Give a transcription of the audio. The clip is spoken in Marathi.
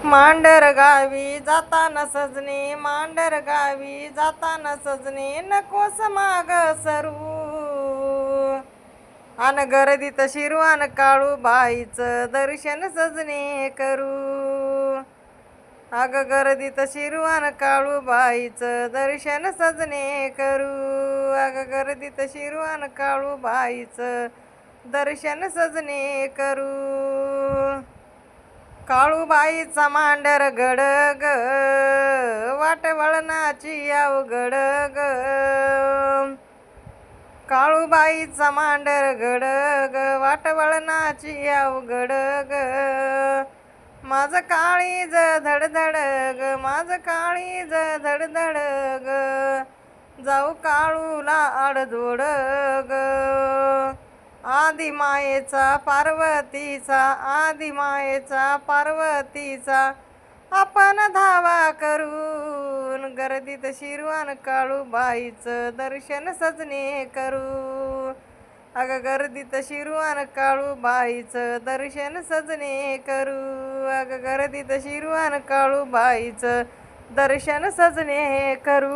मांडर गावी जाताना सजने, मांडर गावी जाताना सजने, नकोस माग सरू अन गर्दीत शिरू अन काळू बाईचं दर्शन सजने करू. अग गर्दीत शिरू अन काळू बाईचं दर्शन सजने करू. अग गर्दीत शिरू अन काळू बाईचं दर्शन सजने करू. काळूबाईचा मांडर गडग वाट वळणाची अवघड ग. काळूबाईचा मांडर गडग वाट वळणाची अवघड ग. माझं काळीज धडधड ग, माझं काळीज धडधड ग. जाऊ काळूला आडदोड ग. आदिमायेचा पार्वतीचा, आदिमायेचा पार्वतीचा आपण धावा करून गर्दीत शिरू अन काळूबाईचं दर्शन सजने करू. अग गर्दीत शिरू अन काळूबाईचं दर्शन सजने करू. अग गर्दीत शिरू अन काळूबाईचं दर्शन सजने करू.